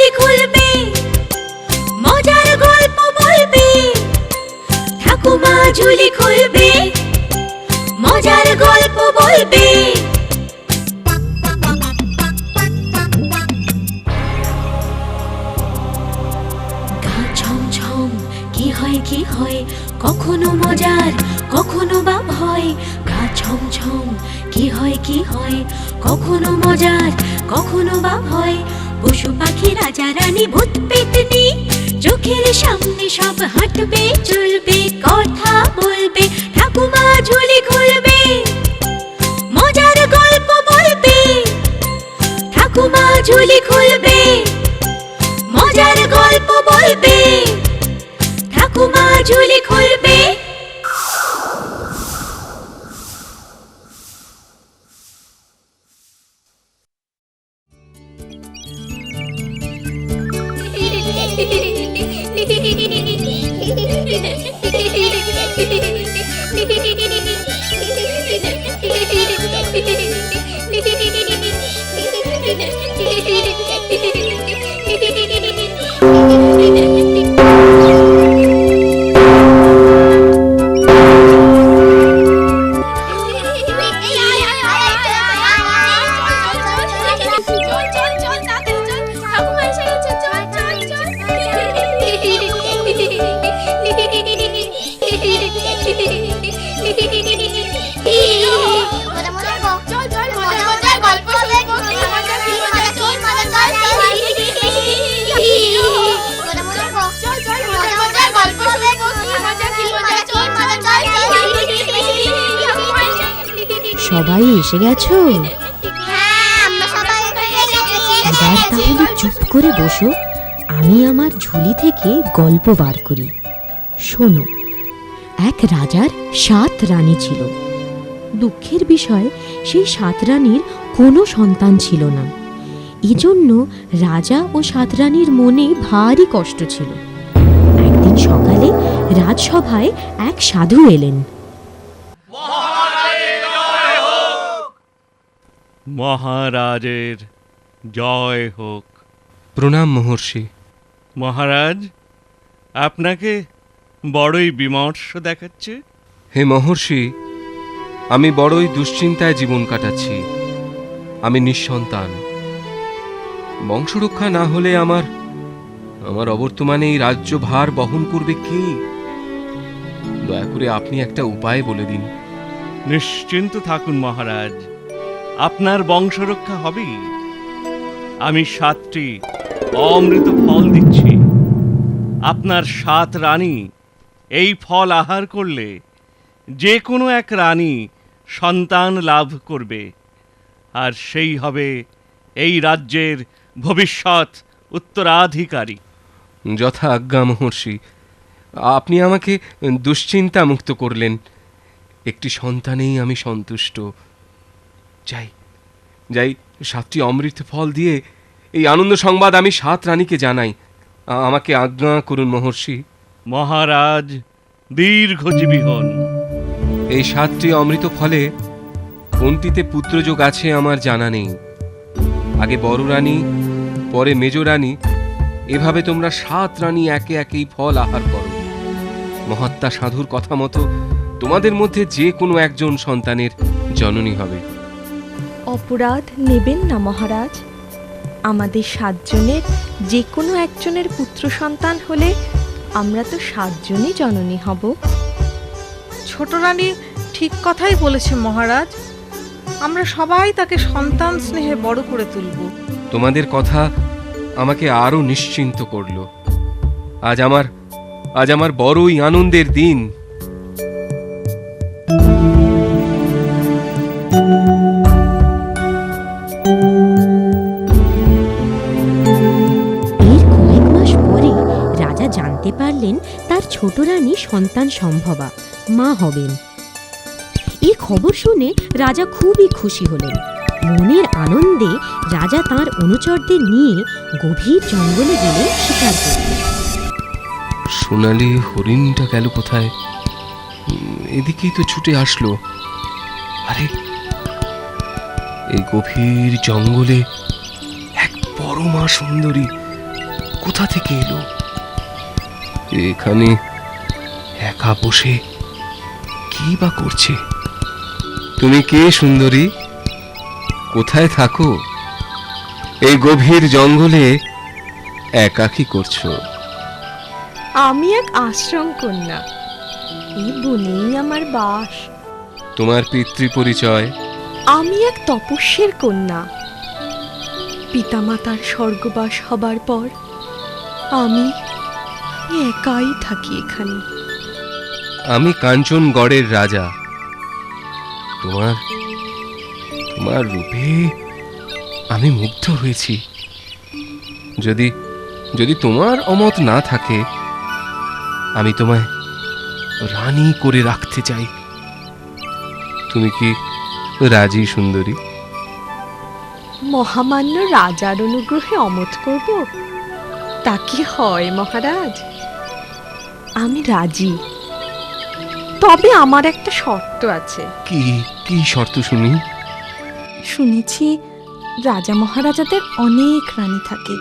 ঝুলি খুলবে, মজার গল্প বলবে। ঠাকুমা ঝুলি খুলবে, মজার গল্প বলবে। গা ছমছম, কি হয় কি হয়, কখনো মজার কখনো বা ভয়। গা ছমছম, কি হয় কি হয়, কখনো মজার কখনো বা ভয়। পশু পাখি রাজা রানী ভূত পেতনি, চোখের সামনে সব হাঁটবে চলবে, কথা বলবে। ঠাকুমা ঝুলি খুলবে, মজার গল্প বলবে। ঠাকুমা ঝুলি খুলবে, মজার গল্প বলবে। ঠাকুমা ঝুলি খুলবে। সবাই এসে গেছো? এবার তাহলে চুপ করে বসো, আমি আমার ঝুলি থেকে গল্প বার করি। শোনো, এক রাজার 7 রানী ছিল। দুঃখের বিষয়, সেই 7 রানীর কোনো সন্তান ছিল না। এজন্য রাজা ও 7 রানীর মনে ভারী কষ্ট ছিল। একদিন সকালে রাজসভায় এক সাধু এলেন। মহারাজের জয় হোক। প্রণাম মহর্ষি। মহারাজ, আপনাকে বড়ই বিমর্ষ দেখাচ্ছে। হে মহর্ষি, আমি বড়ই দুশ্চিন্তায় জীবন কাটাচ্ছি। আমি নিঃসন্তান। বংশরক্ষা না হলে আমার অবর্তমানে এই রাজ্যভার বহন করবে কে? দয়া করে আপনি একটা উপায় বলে দিন। নিশ্চিন্ত থাকুন মহারাজ, আপনার বংশরক্ষা হবেই। আমি 7টি অমৃত ফল দিচ্ছি। আপনার 7 রানী এই ফল আহার করলে যে কোনো এক রানী সন্তান লাভ করবে, আর সেই হবে এই রাজ্যের ভবিষ্যৎ উত্তরাধিকারী। যথা আজ্ঞা মহর্ষি। আপনি আমাকে দুশ্চিন্তা মুক্ত করলেন। একটি সন্তানেই আমি সন্তুষ্ট। যাই যাই 7টি অমৃত ফল দিয়ে এই আনন্দ সংবাদ আমি 7 রানীকে জানাই। আমাকে আজ্ঞা করুন মহর্ষি। মহারাজ দীর্ঘজীবী হন। এই 7টি অমৃত ফলে কোনটিতে পুত্রযোগ আছে আমার জানা নেই। আগে বড় রানী, পরে মেজ রানী, এভাবে তোমরা 7 রানী একে একেই ফল আহার করো। মহাত্মা সাধুর কথা মতো তোমাদের মধ্যে যে কোনো একজন সন্তানের জননী হবে। অপরাধ নেবেন না মহারাজ। আমাদের 7 জনের যে কোনো একজনের পুত্র সন্তান হলে আমরা তো 7 জনই জননী হব। ছোট রানী ঠিক কথাই বলেছে মহারাজ। আমরা সবাই তাকে সন্তান স্নেহে বড় করে তুলব। তোমাদের কথা আমাকে আরো নিশ্চিন্ত করল। আজ আমার বড়ই আনন্দের দিন। জানতে পারলেন তার ছোট রানী সন্তান সম্ভবা, মা হবেন। এই খবর শুনে রাজা খুবই খুশি হলেন। মনের আনন্দে রাজা তার অনুচরদের নিয়ে গভীর জঙ্গলে গেলেন শিকার করতে। সোনালি হরিণটা গেল কোথায়? এদিকেই তো ছুটে আসলো। আরে, এই গভীর জঙ্গলে এক পরমা সুন্দরী কোথা থেকে এলো? এখানে একা বসে কি বা করছে? তুমি কে সুন্দরী? কোথায় থাকো? এই গভীর জঙ্গলে একা কি করছো? আমি এক আশ্রম কন্যা, এই বনেই আমার বাস। তোমার পিতৃ পরিচয়? আমি এক তপস্বীর কন্যা। পিতামাতার স্বর্গবাস হবার পর আমি একাই থাকি এখানে। আমি কাঞ্চনগড়ের রাজা। তোমার তোমার রূপে আমি মুগ্ধ হয়েছি। যদি যদি তোমার অমত না থাকে, আমি তোমায় রানী করে রাখতে চাই। তুমি কি রাজি সুন্দরী? মহামান্য রাজার অনুগ্রহে অমত করব, তা কি হয় মহারাজ? আমি রাজি, তবে আমার একটা শর্ত আছে। কি কি শর্ত শুনি? শুনেছি রাজা মহারাজাদের অনেক রানী থাকে।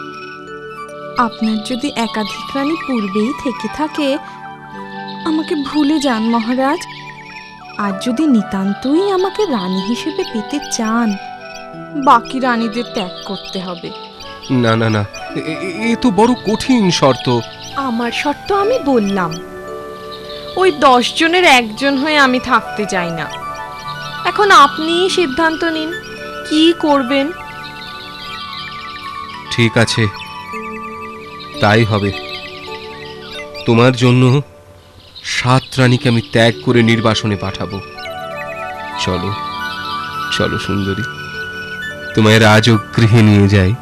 আপনার যদি একাধিক রানী পূর্বেই থেকে থাকে, আমাকে ভুলে যান মহারাজ। আর যদি নিতান্তই আমাকে রানী হিসেবে পেতে চান, বাকি রানীদের ত্যাগ করতে হবে। না না না, এ তো বড় কঠিন শর্ত। আমার শর্ত আমি বললাম, ওই 10 জনের একজন হয়ে আমি থাকতে চাই না। এখন আপনিই সিদ্ধান্ত নিন, কি করবেন। ঠিক আছে, তাই হবে। তোমার জন্য 7 রানীকে আমি ত্যাগ করে নির্বাসনে পাঠাবো। চলো চলো সুন্দরী, তোমায় রাজগৃহে নিয়ে যাই।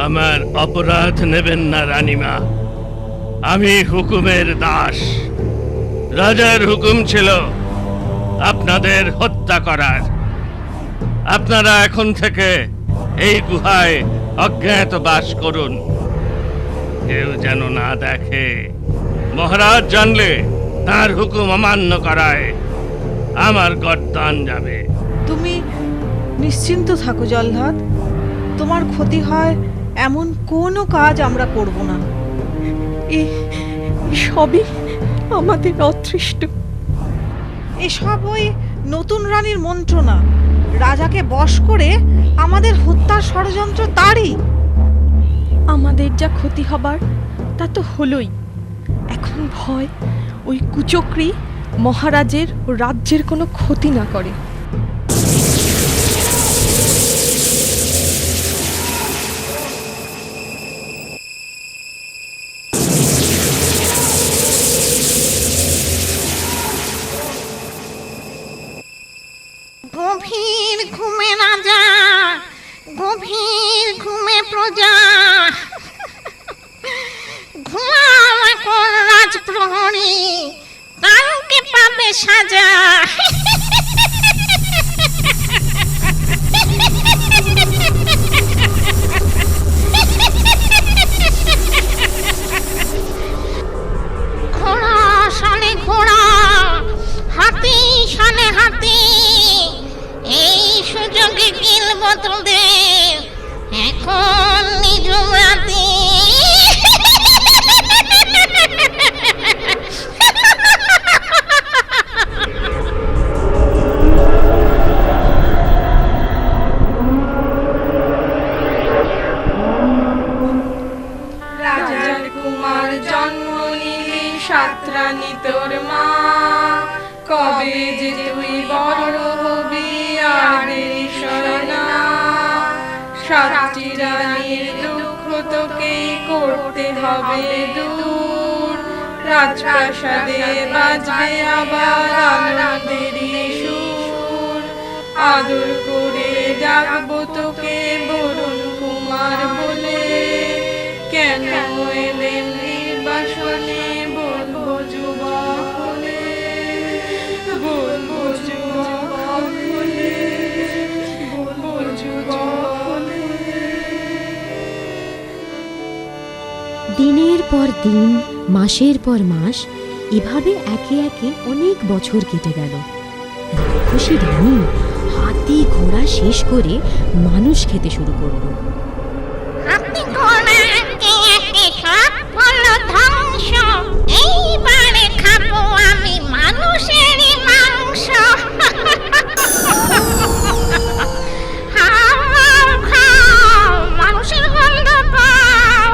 আমার অপরাধ নেবেন না রানীমা, আমি হুকুমের দাস। রাজার হুকুম ছিল আপনাদের হত্যা করার। আপনারা এখন থেকে এই গুহায় অজ্ঞাত বাস করুন, কেউ যেন না দেখে। মহারাজ জানলে তার হুকুম অমান্য করায় আমার গর্দান যাবে। তুমি নিশ্চিন্ত থাকো জল্লাদ, তোমার ক্ষতি হয় এমন কোনো কাজ আমরা করব না। এ সবই আমাদের অদৃষ্ট। এসব ওই নতুন রানীর মন্ত্রণা। রাজাকে বশ করে আমাদের হত্যার ষড়যন্ত্র তারই। আমাদের যা ক্ষতি হবার তা তো হলোই। এখন ভয় ওই কুচক্রী মহারাজের ও রাজ্যের কোনো ক্ষতি না করে। গভীর ঘুমে রাজা, গভীর ঘুমে প্রজা, ঘুমাও এখন রাজপ্রহরী, কাউকে পাবে সাজা। ঘোড়া শানে ঘোড়া, হাতি শানে হাতি, এই সুযোগে গিলব তোদের এখন নিজম রাতে। রাজার কুমার জন্ম নিলি 7 রানী তোর মা, কবে যে তুই বড় হবি আর দেরিস না। 7টি রানীর দুঃখ তোকে করতে হবে দূর, রাজপ্রাসাদে বাজবে আবার আনন্দেরই সুর। আদর করে ডাকবো তোকে বরুণ কুমার বলে, কেন এলেন নির্বাসনে বলবো যুবক হলে, বলবো যুবক হলে, বলবো যুবক হলে। দিনের পর দিন, মাসের পর মাস এভাবে একে একে অনেক বছর কেটে গেল। রাক্ষসী রানী হাতি ঘোড়া শেষ করে মানুষ খেতে শুরু করলো। হাতি ঘোড়া একে একে সব হলো ধ্বংস, এইবারে খাবো আমি মানুষেরই মাংস। খাও, খাও, মানুষের গন্ধ পাও।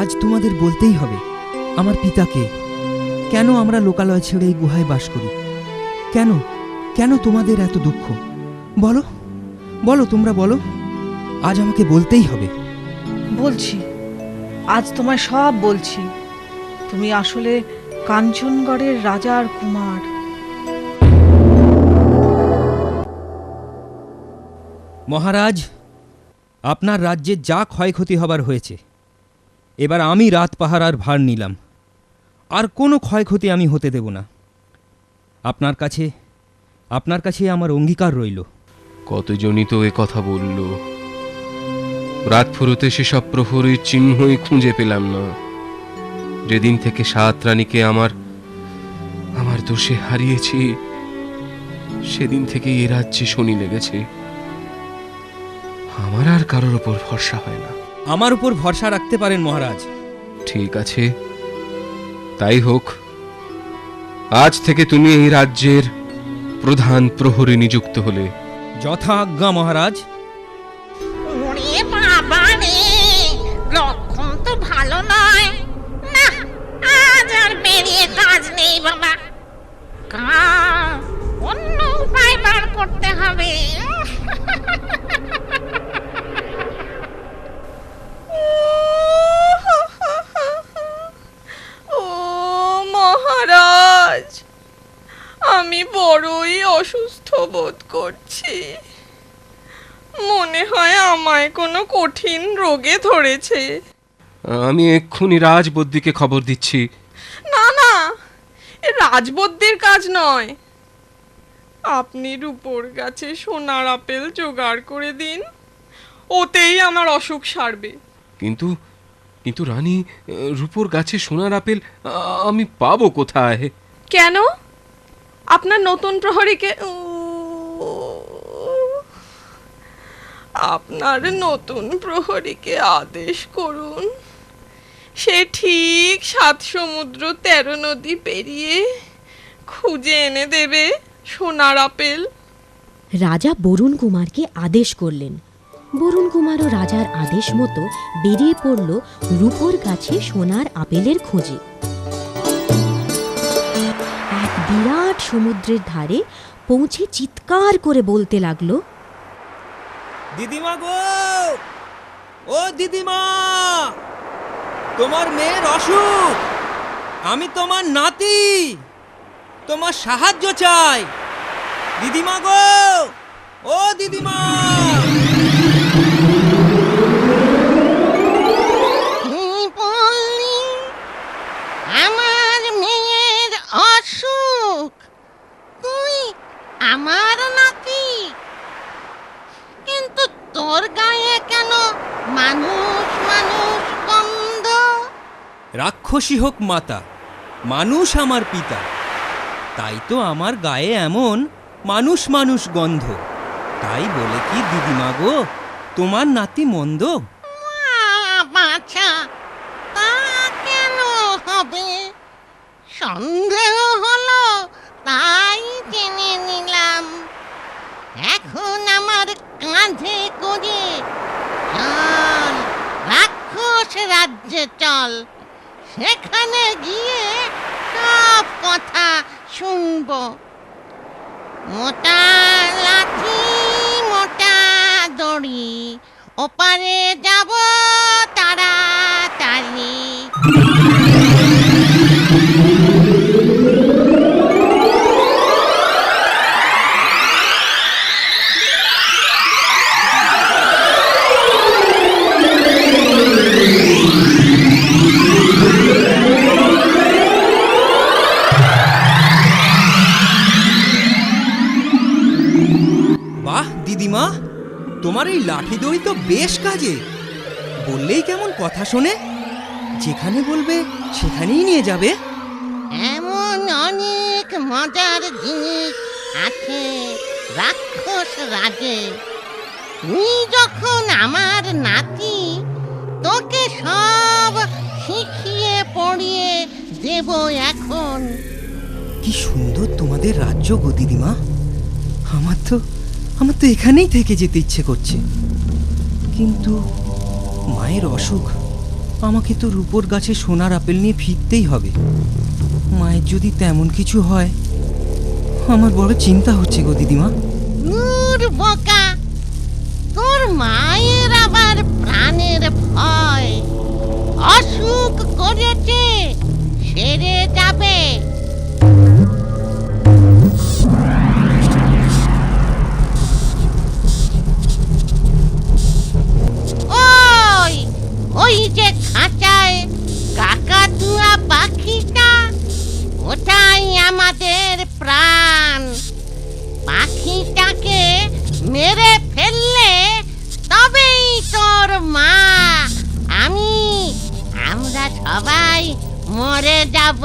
আজ তোমাদের বলতেই হবে আমার পিতাকে। কেন আমরা লোকালয় ছেড়ে এই গুহায় বাস করি? কেন কেন তোমাদের এত দুঃখ? বলো বলো, তোমরা বলো, আজ আমাকে বলতেই হবে। বলছি, আজ তোমায় সব বলছি। তুমি আসলে কাঞ্চনগড়ের রাজার কুমার। মহারাজ, আপনার রাজ্যে যা ক্ষয়ক্ষতি হবার হয়েছে, এবার আমি রাত পাহারার ভার নিলাম। আর কোনো ক্ষয়ক্ষতি আমি হতে দেব না। আপনার কাছে আমার অঙ্গীকার রইল। কতজনই তো এ কথা বলল, রাত ফুরোতে সেসব প্রহরীর চিহ্নই খুঁজে পেলাম না। যেদিন থেকে 7 রানীকে আমার দোষে হারিয়েছি, সেদিন থেকে এ রাজ্যে শনি লেগেছে। আমার আর কারোর ওপর ভরসা হয় না। আমার উপর ভরসা রাখতে পারেন মহারাজ। ঠিক আছে, তাই হোক। আজ থেকে তুমি এই রাজ্যের প্রধান প্রহরী নিযুক্ত হলে। যথা আজ্ঞা মহারাজ। ওরে বাবা রে, লক্ষণ তো ভালো নয়। না, আজ আর বেরিয়ে কাজ নেই বাবা। অন্য উপায় বার করতে হবে। ও মহারাজ, আমি বড়ই অসুস্থ বোধ করছি। মনে হয় আমায় কোনো কঠিন রোগে ধরেছে। আমি এক্ষুনি রাজবদ্যিকে খবর দিচ্ছি। না না, এ রাজবদ্যের কাজ নয়। আপনি রূপোর গাছে সোনার আপেল জোগাড় করে দিন, ওতেই আমার অসুখ সারবে। কিন্তু কিন্তু রানী, রূপোর গাছে সোনার আপেল আমি পাবো কোথায়? কেন? আপনার নতুন প্রহরীকে আপনার নতুন প্রহরীকে আদেশ করুন, সে ঠিক 7 সমুদ্র 13 নদী পেরিয়ে খুঁজে এনে দেবে সোনার আপেল। রাজা বরুণ কুমারকে আদেশ করলেন। বরুণ কুমারও রাজার আদেশ মতো বেরিয়ে পড়ল রূপোর গাছে সোনার আপেলের খোঁজে। এক বিরাট সমুদ্রের ধারে পৌঁছে চিৎকার করে বলতে লাগলো, দিদিমা গো, ও দিদিমা, তোমার মেয়ের অসুখ, আমি তোমার নাতি, তোমার সাহায্য চাই। দিদিমা গো, ও দিদিমা। বললি আমার মেয়ের অসুখ, তুই আমার নাতি? কিন্তু তোর গায়ে কেন মানুষ মানুষ গন্ধ? রাক্ষসী হোক মাতা, মানুষ আমার পিতা, তাই তো আমার গায়ে এমন মানুষ মানুষ গন্ধ। তাই বলে কি দিদিমা গো, তোমার নাতি মন্দ? বাছা, তা কেন হবে? সন্দেহ হলো তাই জেনে নিলাম। এখন আমার কাঁধে করে চল, রাক্ষস রাজ্যে চল। সেখানে গিয়ে সব কথা শুনবো। মোটা লাঠি মোটা দড়ি, ওপারে যাব তাড়াতাড়ি। বাহ দিদিমা, তোমার তোমার এই লাঠি দড়ি তো বেশ কাজে, বললেই কেমন কথা শোনে, যেখানে বলবে সেখানেই নিয়ে যাবে। এমন অনেক মজার জিনিস আছে রাক্ষস রাজে। তুই যখন আমার নাতি, তোকে সব শিখিয়ে পড়িয়ে দেব এখন। কি সুন্দর তোমাদের রাজ্য গো দিদিমা। আমার তো এখানেই থেকে যেতে ইচ্ছে করছে, কিন্তু মায়ের অসুখ, আমাকে তো রূপোর গাছে সোনার আপেল নিয়ে ফিরতেই হবে। মায়ের যদি তেমন কিছু হয়, আমার বড় চিন্তা হচ্ছে গো দিদিমা। নূর বোকা, তোর মায়ের আবার প্রাণের ভয়। অসুখ করেছে, সেরে যাবে। ওই যে খাঁচায় কাকাতুয়া পাখিটা, ওটাই আমাদের প্রাণ। পাখিটাকে মেরে ফেললে তবেই তোর মা, আমরা সবাই মরে যাব।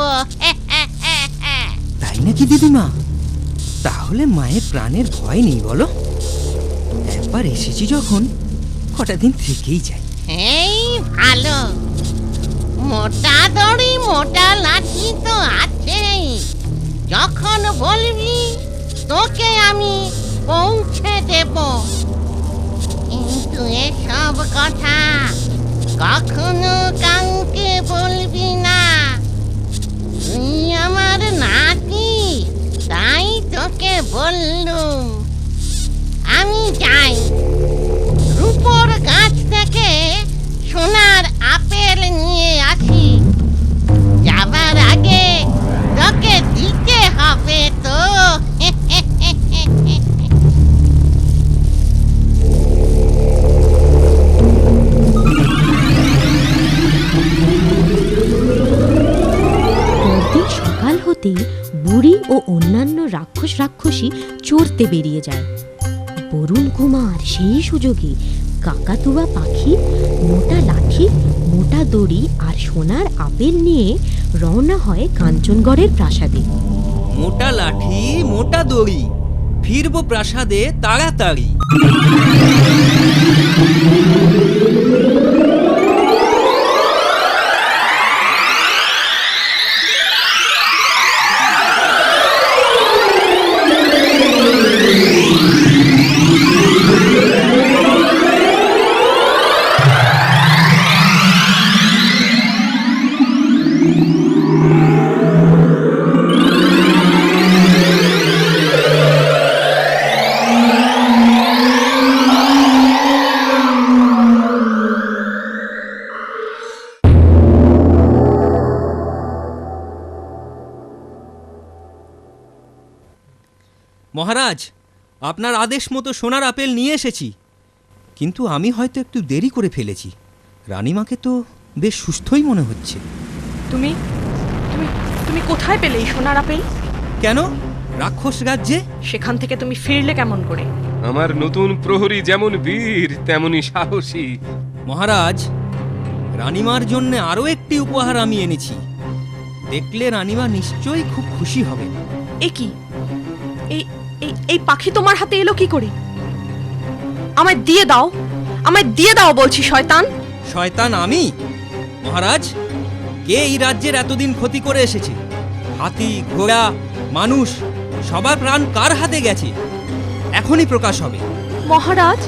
তাই নাকি দিদিমা? তাহলে মায়ের প্রাণের ভয় নেই বলো? একবার এসেছি যখন, কটা দিন থেকেই যাই। এই ভালো, মোটা দড়ি মোটা লাঠি তো আছেই। যখন বলবি তোকে আমি পৌঁছে দেব। কিন্তু এসব কথা কখনো কাউকে বলবি না। তুই আমার নাতি, তাই তোকে বললুম। আমি যাই, রূপোর গাছ থেকে সোনার আপেল নিয়ে আসি। যাবার আগে তোকে দিতে হবে তো। পরদিন সকাল হতেই বুড়ি ও অন্যান্য রাক্ষসী চড়তে বেরিয়ে যায়। বরুণ কুমার সেই সুযোগে কাকাতুয়া পাখি, মোটা লাঠি, মোটা দড়ি আর সোনার আপেল নিয়ে রওনা হয় কাঞ্চনগড়ের প্রাসাদে। মোটা লাঠি মোটা দড়ি, ফিরবো প্রাসাদে তাড়াতাড়ি। মহারাজ, আপনার আদেশ মতো সোনার আপেল নিয়ে এসেছি, কিন্তু আমি হয়তো একটু দেরি করে ফেলেছি। রানীমাকে তো বেশ সুস্থই মনে হচ্ছে। তুমি তুমি তুমি কোথায় পেলে এই সোনার আপেল? কেন, রাক্ষস রাজ্যে। সেখান থেকে তুমি ফিরলে কেমন করে? আমার নতুন প্রহরী যেমন বীর তেমনি সাহসী। মহারাজ, রানীমার জন্য আরও একটি উপহার আমি এনেছি। দেখলে রানীমা নিশ্চয়ই খুব খুশি হবে। এ কি? এই পাখি তোমার হাতে এলো কি করে? আমায় দিয়ে দাও, আমায় দিয়ে দাও বলছি। শয়তান! শয়তান আমি? মহারাজ, কে এই রাজ্যের এতদিন ক্ষতি করে এসেছে? হাতি, ঘোড়া, মানুষ, সবার প্রাণ কার হাতে গেছে? এখনই প্রকাশ হবে। মহারাজ,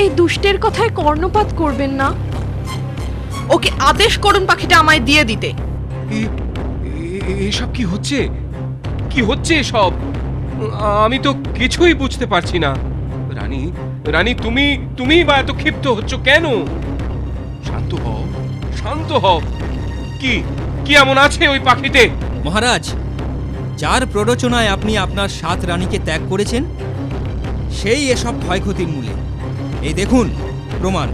এই দুষ্টের কথায় কর্ণপাত করবেন না। ওকে আদেশ করুন পাখিটা আমায় দিয়ে দিতে। এসব কি হচ্ছে? কি হচ্ছে এসব? আমি তো কিছুই বুঝতে পারছি না। রানী, রানী, তুমি বা এত ক্ষিপ্ত হচ্ছ কেন? শান্ত হও, শান্ত হও। কি কি এমন আছে ওই পাখিতে? মহারাজ, যার প্ররোচনায় আপনি আপনার 7 রানীকে ত্যাগ করেছেন, সেই এসব ক্ষয়ক্ষতির মূলে। এই দেখুন প্রমাণ।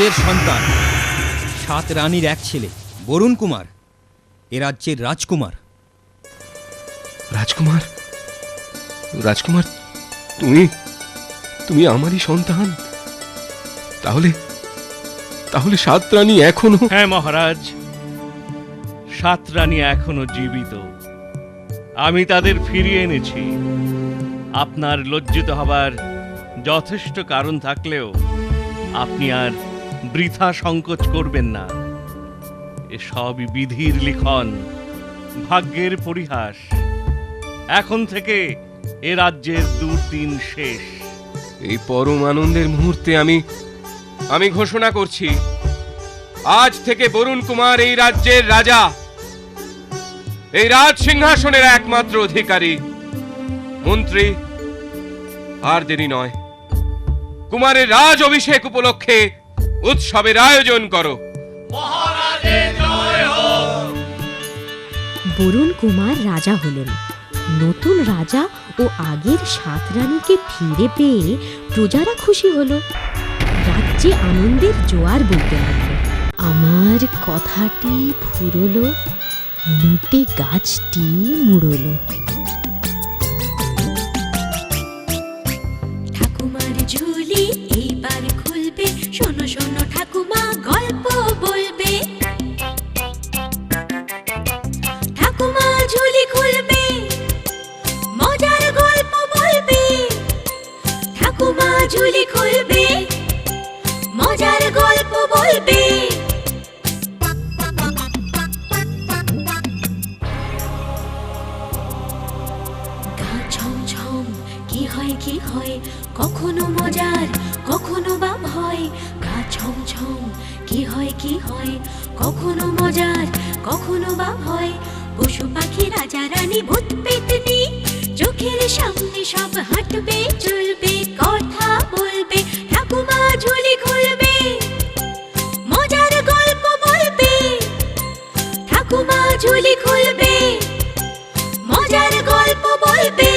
রাজের সন্তান, 7 রানীর এক ছেলে বরুণ কুমার এ রাজ্যের রাজকুমার। রাজকুমার, রাজকুমার, তুমি তুমি আমারই সন্তান। তাহলে তাহলে 7 রানী এখনো? হ্যাঁ মহারাজ, 7 রানী এখনো জীবিত। আমি তাদের ফিরিয়ে এনেছি। আপনার লজ্জিত হবার যথেষ্ট কারণ থাকলেও আপনি আর বৃথা সংকোচ করবেন না। এসবই বিধির লিখন, ভাগ্যের পরিহাস। এখন থেকে এ রাজ্যের দুর্দিন শেষ। এই পরম আনন্দের মুহূর্তে আমি ঘোষণা করছি, আজ থেকে বরুণ কুমার এই রাজ্যের রাজা, এই রাজ সিংহাসনের একমাত্র অধিকারী। মন্ত্রী, আর দেরি নয়, কুমারের রাজ অভিষেক উপলক্ষে উৎসবের আয়োজন করো। বরুণ কুমার রাজা হলেন। নতুন রাজা ও আগের 7 রানীকে ফিরে পেয়ে প্রজারা খুশি হলো। রাজ্যে আনন্দের জোয়ার বইতে লাগলো। আমার কথাটি ফুরলো, লুটে গাছটি মুড়লো। ঠাকুমার ঝুলি এইবার খুলবে, শোনো শোনো ঠাকুমা গল্প বলবে। ঠাকুমা ঝুলি খুলবে, মজার গল্প বলবে। ঠাকুমা ঝুলি খুলবে, মজার গল্প বলবে। গা ছমছম কি হয় কি হয়, কখনো মজার কখনো বা ভয়। গা ছমছম কি হয় কি হয়, কখনো মজার কখনো বা ভয়। পশু পাখি রাজা রানী ভূত পেতনি চোখের সামনে সব হাঁটবে চলবে, কথা বলবে। ঠাকুমা ঝুলি খুলবে, মজার গল্প বলবে। ঠাকুমা ঝুলি খুলবে, মজার গল্প বলবে।